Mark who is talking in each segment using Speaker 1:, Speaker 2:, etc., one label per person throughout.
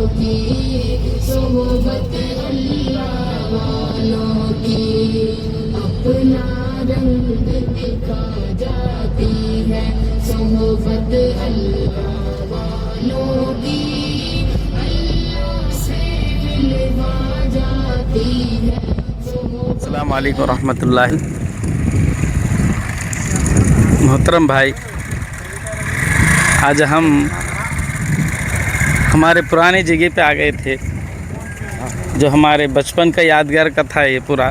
Speaker 1: की सोहबत अल्लाह वालों की अपना रंग दिखा जाती है सोहबत अल्लाह वालों की अल्लाह से मिलवा जाती है।
Speaker 2: अस्सलाम वालेकुम रहमतुल्लाह। मोहतरम भाई, आज हम हमारे पुराने जगह पे आ गए थे, जो हमारे बचपन का यादगार का था ये पूरा।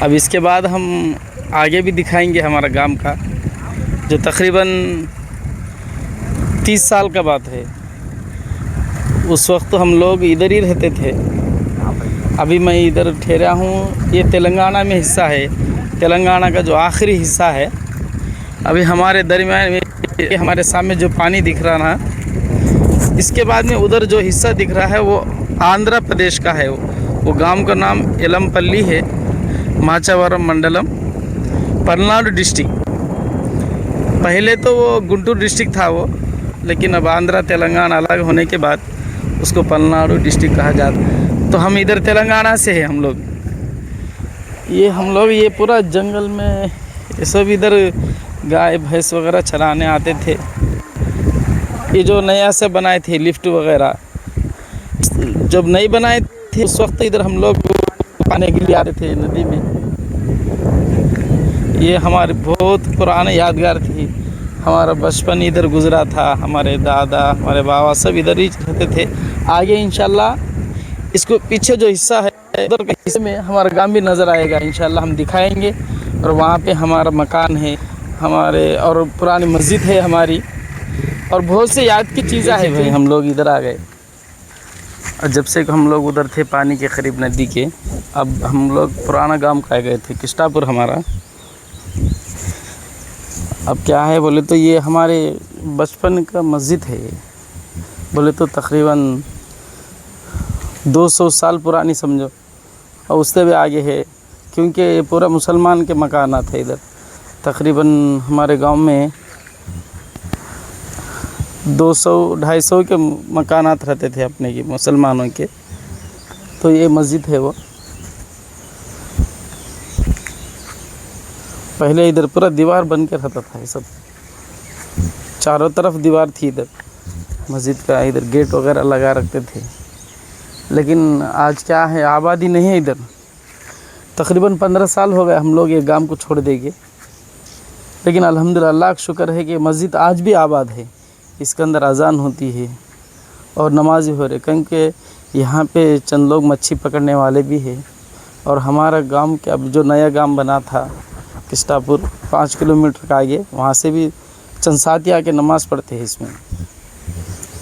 Speaker 2: अब इसके बाद हम आगे भी दिखाएंगे हमारा गांव का, जो तकरीबन 30 साल का बात है। उस वक्त तो हम लोग इधर ही रहते थे। अभी मैं इधर ठहरा हूँ, ये तेलंगाना में हिस्सा है, तेलंगाना का जो आखिरी हिस्सा है। अभी हमारे दरमियान में हमारे सामने जो पानी दिख रहा ना, इसके बाद में उधर जो हिस्सा दिख रहा है वो आंध्र प्रदेश का है। वो गांव का नाम एलमपल्ली है, माचावरम मंडलम, पलनाडु डिस्ट्रिक्ट। पहले तो वो गुंटूर डिस्ट्रिक्ट था वो, लेकिन अब आंध्र तेलंगाना अलग होने के बाद उसको पलनाडु डिस्ट्रिक्ट कहा जाता है। तो हम इधर तेलंगाना से हैं हम लोग। हम लोग ये पूरा जंगल में ये सब इधर गाय भैंस वगैरह चराने आते थे। ये जो नया से बनाए थे लिफ्ट वगैरह, जब नहीं बनाए थे उस वक्त इधर हम लोग पानी के लिए आते थे नदी में। ये हमारे बहुत पुराने यादगार थी। हमारा बचपन इधर गुजरा था, हमारे दादा हमारे बाबा सब इधर ही रहते थे। आगे इंशाल्लाह इसको पीछे जो हिस्सा है उधर के हिस्से में हमारा गांव भी नज़र आएगा, इंशाल्लाह हम दिखाएंगे। और वहाँ पे हमारा मकान है हमारे, और पुरानी मस्जिद है हमारी, और बहुत से याद की चीज़ें हैं भाई। हम लोग इधर आ गए, और जब से हम लोग उधर थे पानी के करीब नदी के, अब हम लोग पुराना गांव का गए थे, किस्टापुर हमारा। अब क्या है बोले तो ये हमारे बचपन का मस्जिद है। बोले तो तकरीबन 200 साल पुरानी समझो, और उससे भी आगे है, क्योंकि ये पूरा मुसलमान के मकानात है इधर। तकरीबन हमारे गांव में 200-250 के मकानात रहते थे अपने के मुसलमानों के। तो ये मस्जिद है वो। पहले इधर पूरा दीवार बन के रहता था, ये सब चारों तरफ दीवार थी इधर मस्जिद का। इधर गेट वगैरह लगा रखते थे, लेकिन आज क्या है, आबादी नहीं है इधर। तकरीबन 15 साल हो गए हम लोग ये गांव को छोड़ देंगे, लेकिन अल्हम्दुलिल्लाह अल्लाह का शुक्र है कि मस्जिद आज भी आबाद है। इसके अंदर अजान होती है और नमाज़ हो रहे, क्योंकि यहाँ पे चंद लोग मच्छी पकड़ने वाले भी हैं। और हमारा गांव के अब जो नया गांव बना था किस्टापुर, 5 किलोमीटर का आगे, वहाँ से भी चंद साथी आके नमाज़ पढ़ते हैं इसमें।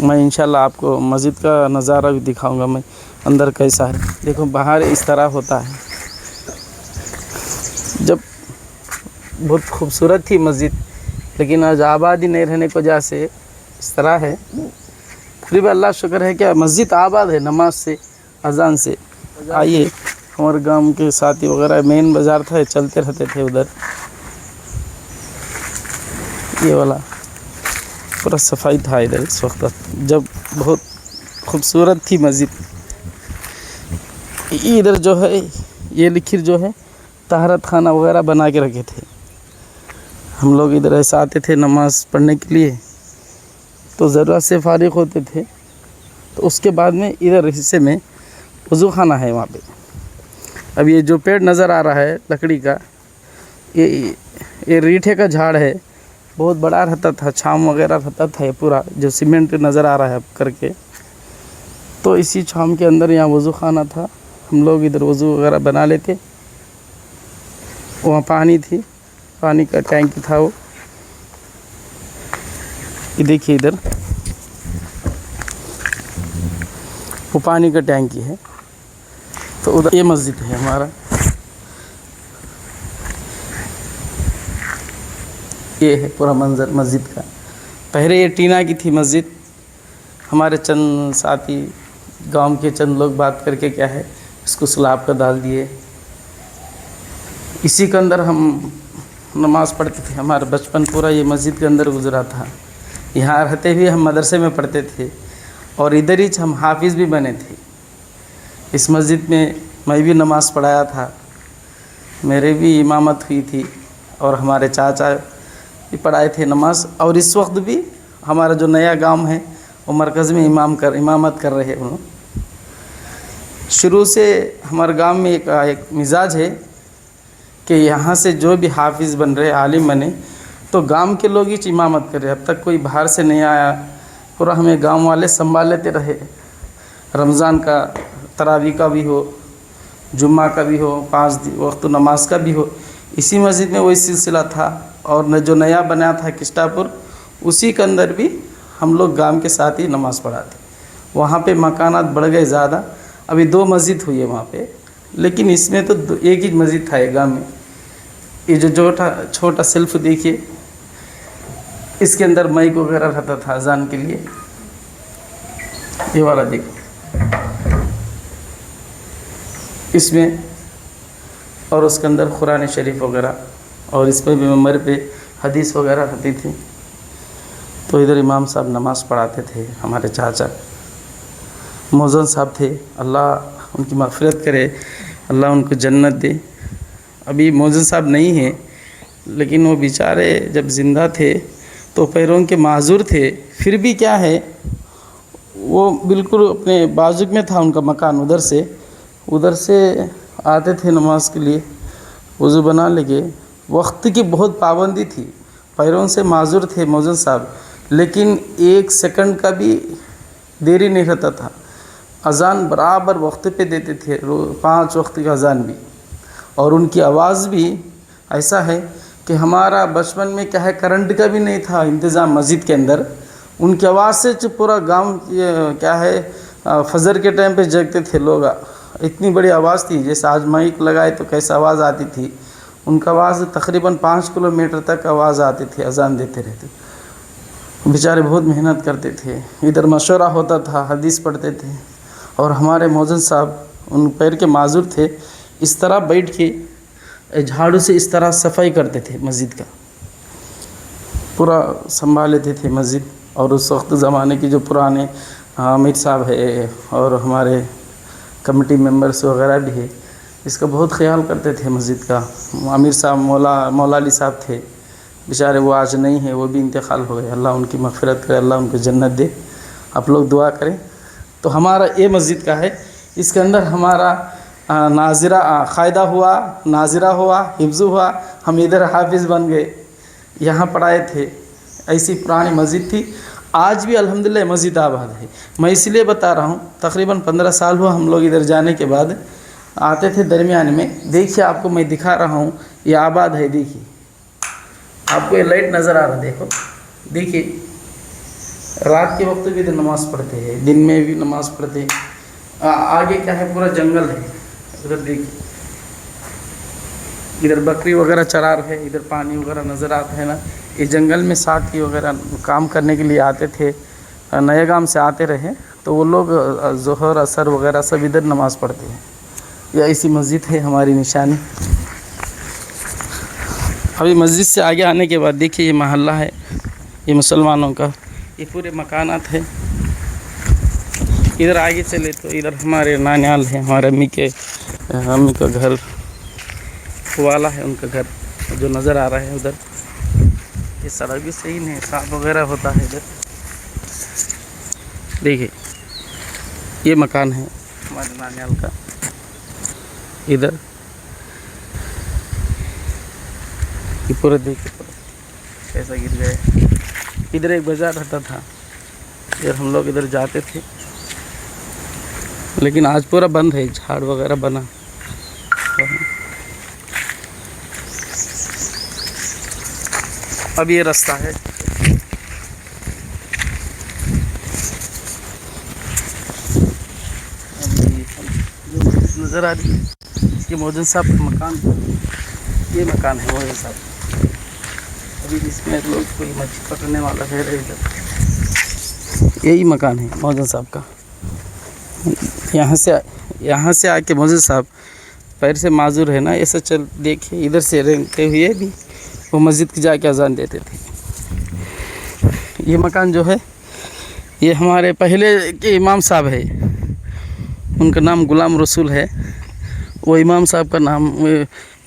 Speaker 2: मैं इंशाल्लाह आपको मस्जिद का नज़ारा भी दिखाऊंगा, मैं अंदर कैसा है। देखो बाहर इस तरह होता है, जब बहुत खूबसूरत थी मस्जिद, लेकिन आज आबादी नहीं रहने की वजह से इस तरह है। फिर भी अल्लाह शुक्र है कि मस्जिद आबाद है, नमाज से अजान से। आइए, हमारे गांव के साथी वगैरह, मेन बाज़ार था, चलते रहते थे उधर। ये वाला पूरा सफाई था इधर इस वक्त, जब बहुत खूबसूरत थी मस्जिद। इधर जो है ये लिखिर जो है तहरत खाना वगैरह बना के रखे थे। हम लोग इधर ऐसे आते थे नमाज़ पढ़ने के लिए, तो ज़रूरत से फारिग होते थे, तो उसके बाद में इधर हिस्से में वज़ू खाना है वहाँ पे। अब ये जो पेड़ नज़र आ रहा है लकड़ी का, ये रीठे का झाड़ है, बहुत बड़ा रहता था, छाम वगैरह रहता था। ये पूरा जो सीमेंट नज़र आ रहा है अब करके, तो इसी छाम के अंदर यहाँ वज़ू खाना था। हम लोग इधर वज़ू वगैरह बना लेते। वहाँ पानी थी, पानी का टैंकी था वो। ये देखिए इधर वो पानी का टैंकी है। तो उधर ये मस्जिद है हमारा, ये है पूरा मंजर मस्जिद का। पहले ये टीना की थी मस्जिद। हमारे चंद साथी गांव के चंद लोग बात करके क्या है इसको स्लैब का डाल दिए। इसी के अंदर हम नमाज़ पढ़ते थे। हमारा बचपन पूरा ये मस्जिद के अंदर गुजरा था। यहाँ रहते हुए हम मदरसे में पढ़ते थे। اور ادھر ہی ہم حافظ بھی بنے تھے. اس مسجد میں میں بھی نماز پڑھایا تھا, میرے بھی امامت ہوئی تھی, اور ہمارے چاچا بھی پڑھائے تھے نماز. اور اس وقت بھی ہمارا جو نیا گاؤں ہے وہ مرکز میں امامت کر رہے ہیں. شروع سے ہمارے گاؤں میں ایک مزاج ہے کہ یہاں سے جو بھی حافظ بن رہے, عالم بنے, تو گاؤں کے لوگ ہی امامت کر رہے. اب تک کوئی باہر سے نہیں آیا, پورا ہمیں گاؤں والے سنبھال لیتے رہے. رمضان کا, تراویح کا بھی ہو, جمعہ کا بھی ہو, 5 وقت نماز کا بھی ہو, اسی مسجد میں وہی سلسلہ تھا. اور جو نیا بنا تھا کشتاپور, اسی کے اندر بھی ہم لوگ گاؤں کے ساتھ ہی نماز پڑھاتے. وہاں پہ مکانات بڑھ گئے زیادہ, ابھی 2 مسجد ہوئی ہے وہاں پہ, لیکن اس میں تو ایک ہی مسجد تھا ایک گاؤں میں. یہ جو چھوٹا سیلف دیکھیے, اس کے اندر مائک وغیرہ رہتا تھا اذان کے لیے. یہ والا دیکھو, اس میں, اور اس کے اندر قرآن شریف وغیرہ, اور اس پہ بھی ممبر پہ حدیث وغیرہ رہتی تھی. تو ادھر امام صاحب نماز پڑھاتے تھے. ہمارے چاچا موزن صاحب تھے, اللہ ان کی مغفرت کرے, اللہ ان کو جنت دے. ابھی موزن صاحب نہیں ہیں, لیکن وہ بیچارے جب زندہ تھے تو پیروں کے معذور تھے. پھر بھی کیا ہے, وہ بالکل اپنے بازو میں تھا ان کا مکان. ادھر سے آتے تھے نماز کے لیے, وضو بنا لے کے. وقت کی بہت پابندی تھی, پیروں سے معذور تھے موزن صاحب, لیکن 1 سیکنڈ کا بھی دیری نہیں رہتا تھا. اذان برابر وقت پہ دیتے تھے, 5 وقت کا اذان بھی. اور ان کی آواز بھی ایسا ہے کہ ہمارا بچپن میں کیا ہے, کرنٹ کا بھی نہیں تھا انتظام مسجد کے اندر. ان کی آواز سے پورا گاؤں کیا ہے, فجر کے ٹائم پہ جگتے تھے لوگ. اتنی بڑی آواز تھی, جیسے آج مائک لگائے تو کیسے آواز آتی تھی. ان کا آواز تقریباً 5 کلومیٹر تک آواز آتی تھی, اذان دیتے رہتے. بیچارے بہت محنت کرتے تھے. ادھر مشورہ ہوتا تھا, حدیث پڑھتے تھے. اور ہمارے موزن صاحب ان پیر کے معذور تھے, اس طرح بیٹھ کے جھاڑو سے اس طرح صفائی کرتے تھے مسجد کا, پورا سنبھال لیتے تھے مسجد. اور اس وقت زمانے کی جو پرانے امیر صاحب ہے اور ہمارے کمیٹی ممبرس وغیرہ بھی ہے, اس کا بہت خیال کرتے تھے مسجد کا. امیر صاحب مولا علی صاحب تھے, بیچارے وہ آج نہیں ہیں, وہ بھی انتقال ہو گئے. اللہ ان کی مغفرت کرے, اللہ ان کو جنت دے. آپ لوگ دعا کریں. تو ہمارا یہ مسجد کا ہے, اس کے اندر ہمارا ناظرہ قاعدہ ہوا, ناظرہ ہوا, حفظ ہوا. ہم ادھر حافظ بن گئے, یہاں پڑھائے تھے. ایسی پرانی مسجد تھی. آج بھی الحمدللہ مسجد آباد ہے. میں اس لیے بتا رہا ہوں, تقریباً 15 سال ہوا ہم لوگ ادھر جانے کے بعد. آتے تھے درمیان میں. دیکھیے آپ کو میں دکھا رہا ہوں, یہ آباد ہے. دیکھیے آپ کو یہ لائٹ نظر آ رہا, دیکھو دیکھیے. رات کے وقت بھی ادھر نماز پڑھتے ہیں, دن میں بھی نماز پڑھتے ہیں. آگے کیا ہے, پورا جنگل ہے. ادھر دیکھیے, ادھر بکری وغیرہ چرا رہے, ادھر پانی وغیرہ نظر آتا ہے نا. یہ جنگل میں ساتھی وغیرہ کام کرنے کے لیے آتے تھے, نئے گام سے آتے رہے, تو وہ لوگ ظہر اثر وغیرہ سب ادھر نماز پڑھتے ہیں. یہ ایسی مسجد ہے ہماری نشانی. ابھی مسجد سے آگے آنے کے بعد دیکھیے یہ محلہ ہے, یہ مسلمانوں کا, یہ پورے مکانات ہیں. ادھر آگے چلے تو ادھر ہمارے نانیال ہیں, ہمارے امی کا گھر والا ہے, ان کا گھر جو نظر آ رہا ہے ادھر. یہ سڑک بھی صحیح نہیں, صاف وغیرہ ہوتا ہے ادھر. دیکھیے یہ مکان ہے ہمارے نانیال کا. ادھر یہ پورے دیکھیے کیسا گر گئے. ادھر ایک بازار رہتا تھا, ادھر ہم لوگ ادھر جاتے تھے, لیکن آج پورا بند ہے, جھاڑ وغیرہ بنا. اب یہ راستہ ہے. نظر آ رہی ہے یہ موزن صاحب کا مکان, یہ مکان ہے موزن صاحب. ابھی اس میں لوگ کوئی مچھلی پکڑنے والا ہے ادھر. یہی مکان ہے موزن صاحب کا. یہاں سے آ کے موزن صاحب پیر سے معذور ہے نا, ایسا چل دیکھے ادھر سے رہتے ہوئے بھی وہ مسجد کی جا کے اذان دیتے تھے. یہ مکان جو ہے ये हमारे पहले के इमाम साहब है, उनका नाम गुलाम रसूल है, वो इमाम साहब का नाम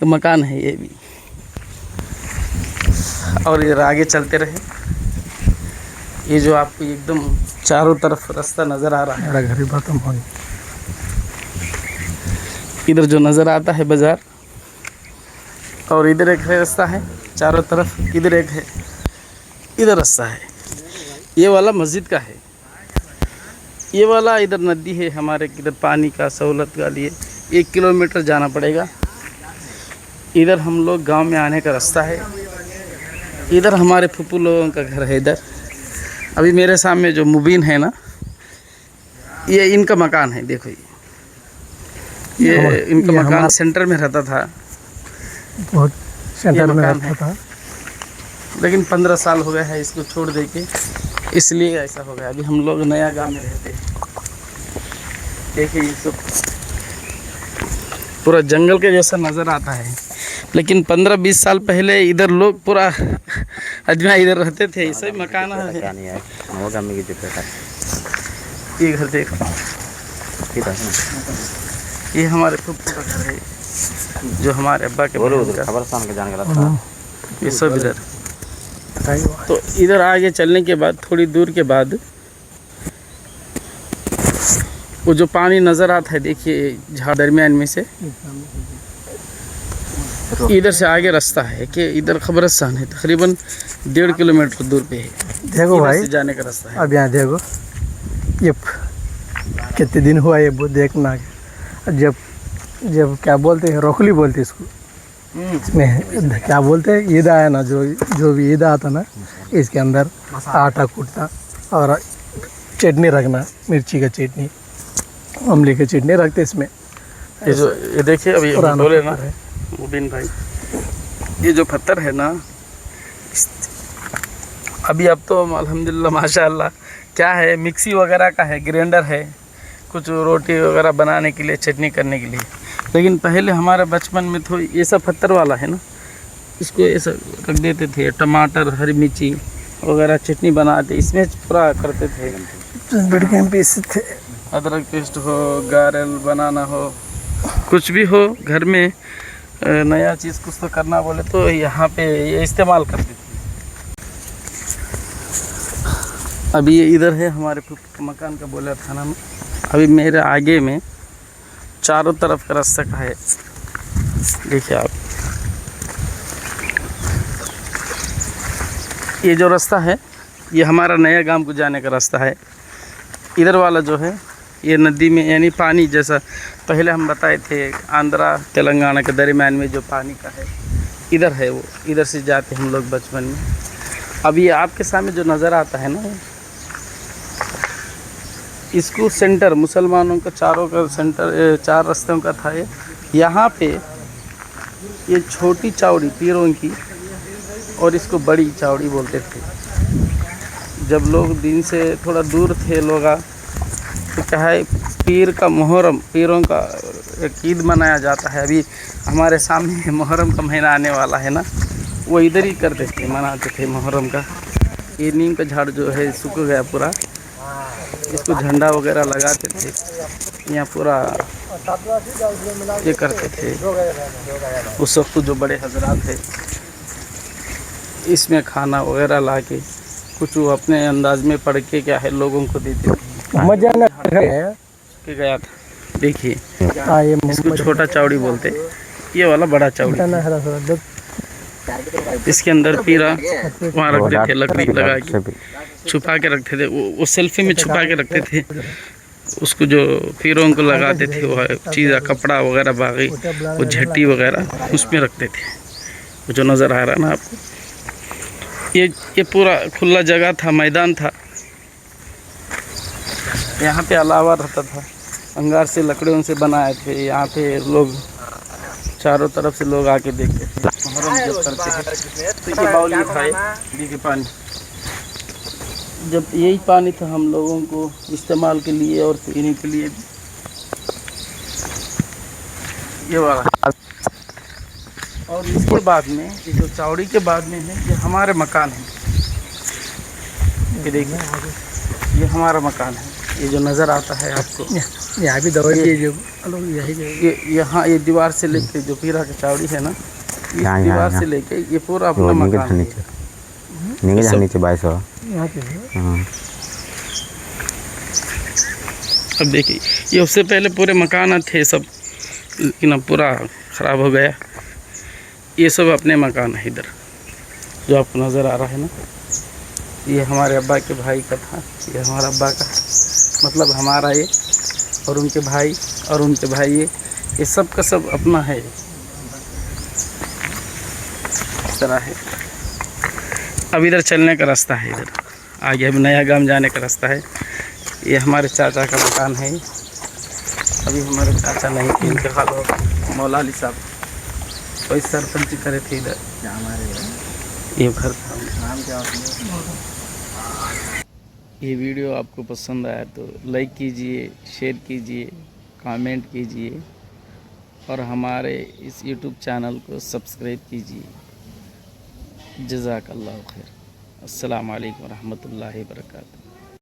Speaker 2: मकान है ये भी। और इधर आगे चलते रहे, ये जो आपको एकदम चारों तरफ रास्ता नज़र आ रहा है,
Speaker 3: घर ही खत्म हो गई।
Speaker 2: इधर जो नज़र आता है बाज़ार, और इधर एक है रास्ता है चारों तरफ, इधर एक है, इधर रास्ता है, ये वाला मस्जिद का है, ये वाला इधर नदी है हमारे, इधर पानी का सहूलत का लिए 1 किलोमीटर जाना पड़ेगा। इधर हम लोग गांव में आने का रास्ता है, इधर हमारे फूफू लोगों का घर है। इधर अभी मेरे सामने जो मुबीन है ना, ये इनका मकान है, देखो ये इनका मकान सेंटर में रहता था,
Speaker 3: बहुत सेंटर में
Speaker 2: मकान
Speaker 3: रहता था,
Speaker 2: लेकिन 15 साल हो गया है इसको छोड़ दे के, इसलिए ऐसा हो गया। अभी हम लोग नया गांव में रहते हैं। देखिए ये सब पूरा जंगल के जैसा नज़र आता है, लेकिन 15-20 साल पहले इधर लोग पूरा अजमा इधर रहते थे, ऐसा ही मकान है। ये घर देखो, ये हमारे फूफू का घर है, जो हमारे अब्बा के ये सब इधर। तो इधर आगे चलने के बाद थोड़ी दूर के बाद वो जो पानी नज़र आता है, देखिए झाड़ दरमियान में से, इधर से आगे रास्ता है कि इधर खबरस्तान है, तकरीबन 1.5 किलोमीटर दूर पे है।
Speaker 3: देखो
Speaker 2: इधर
Speaker 3: भाई
Speaker 2: से जाने का रास्ता है।
Speaker 3: अब यहाँ देखो, ये कितने दिन हुआ ये वो देखना, जब जब क्या बोलते हैं, रोकली बोलते इसको, इसमें क्या बोलते हैं, ईद आया ना, जो भी ईद आता ना, इसके अंदर आटा कूटता और चटनी रखना, मिर्ची का चटनी, अमली की चटनी रखते इसमें।
Speaker 2: ये जो ये देखिए अभी
Speaker 3: पुराना
Speaker 2: बोले ना
Speaker 3: पत्थर है।
Speaker 2: मुबीन भाई, ये जो पत्थर है ना, अभी अब तो अल्हम्दुलिल्लाह माशाअल्लाह क्या है, मिक्सी वगैरह का है, ग्राइंडर है, कुछ रोटी वगैरह बनाने के लिए, चटनी करने के लिए। लेकिन पहले हमारे बचपन में तो ये सब पत्थर वाला है ना, इसको ऐसा रख देते थे, टमाटर हरी मिर्ची वगैरह चटनी बनाते, इसमें पूरा करते थे।
Speaker 3: पीस थे,
Speaker 2: अदरक पेस्ट हो, गारल बनाना हो, कुछ भी हो घर में नया चीज़ कुछ तो करना बोले तो यहाँ पे ये इस्तेमाल करते थे। अभी ये इधर है हमारे मकान का बोला था ना, अभी मेरे आगे में चारों तरफ का रास्ता का है, देखिए आप, ये जो रास्ता है ये हमारा नया गांव को जाने का रास्ता है। इधर वाला जो है ये नदी में, यानी पानी जैसा पहले हम बताए थे, आंध्रा तेलंगाना के दरमियान में जो पानी का है, इधर है वो, इधर से जाते हम लोग बचपन में। अब ये आपके सामने जो नज़र आता है ना, इसको सेंटर मुसलमानों का चारों का सेंटर, 4 रास्तों का था ये। यहाँ पे ये छोटी चावड़ी पीरों की, और इसको बड़ी चावड़ी बोलते थे। जब लोग दिन से थोड़ा दूर थे लोग, तो क्या है, पीर का मुहर्रम, पीरों का एक ईद मनाया जाता है। अभी हमारे सामने मुहर्रम का महीना आने वाला है ना, वो इधर ही करते थे, मनाते थे मुहर्रम का। ये नीम का झाड़ जो है सूख गया पूरा, इसको झंडा वगैरह लगाते थे, यहाँ पूरा ये करते थे। उस वक्त जो बड़े हजरात थे, इसमें खाना वगैरह ला के कुछ वो अपने अंदाज में पढ़ के क्या है लोगों को देते थे।
Speaker 3: मजा ना
Speaker 2: के गया था, देखिए इसको छोटा चावड़ी बोलते, ये वाला बड़ा चावड़ी। इसके अंदर पीरा वहाँ रखते थे, लकड़ी लगा के छुपा के रखते थे, वो सेल्फी में छुपा के रखते थे उसको, जो पीरों को लगाते थे वो चीज़, कपड़ा वगैरह, बाकी वो झट्टी वगैरह उसमें रखते थे। वो जो नज़र आ रहा है ना आपको, ये पूरा खुला जगह था, मैदान था। यहाँ पे अलावा रहता था, अंगार से लकड़ियों से बनाए थे। यहाँ पे लोग चारों तरफ से लोग आके देखते थे, मुहर्रम जब करते थे। तो ये बाउल था, देखिए पानी, जब यही पानी था हम लोगों को इस्तेमाल के लिए और पीने के लिए भी। ये वाला, और इसके बाद में ये जो चावड़ी के बाद में है, ये हमारे मकान है। ये देखिए ये हमारा मकान है, ये जो नज़र आता है आपको,
Speaker 3: यहाँ भी दवाई की जो लोग यही
Speaker 2: ये यहाँ ये दीवार से लेके जो पीरा की चावड़ी है ना, इस
Speaker 4: यहाँ,
Speaker 2: दीवार
Speaker 4: यहाँ।
Speaker 2: से लेके ये पूरा अपना
Speaker 4: वो नीचे
Speaker 2: मकान है।
Speaker 4: नीचे नीचे
Speaker 2: सब-
Speaker 4: नीचे 2200।
Speaker 3: यहाँ पे
Speaker 4: हाँ
Speaker 2: अब देखिए ये उससे पहले पूरे मकान थे सब, लेकिन अब पूरा ख़राब हो गया। ये सब अपने मकान है इधर जो आपको नज़र आ रहा है ना, ये हमारे अब्बा के भाई का था, ये हमारा अब्बा का, मतलब हमारा ये और उनके भाई और उनके भाई, ये सब का सब अपना है। इस तरह है। अब इधर चलने का रास्ता है, इधर आगे अब नया गांव जाने का रास्ता है। ये हमारे चाचा का मकान है। अभी हमारे चाचा नहीं थे, इनके हाल हो मौला अली साहब कोई सरपंच करे थे इधर, ये घर था। ये वीडियो आपको पसंद आया तो लाइक कीजिए, शेयर कीजिए, कमेंट कीजिए और हमारे इस YouTube चैनल को सब्सक्राइब कीजिए। जज़ाकल्लाहु खैर। अस्सलामु अलैकुम रहमतुल्लाहि व बरकातहू।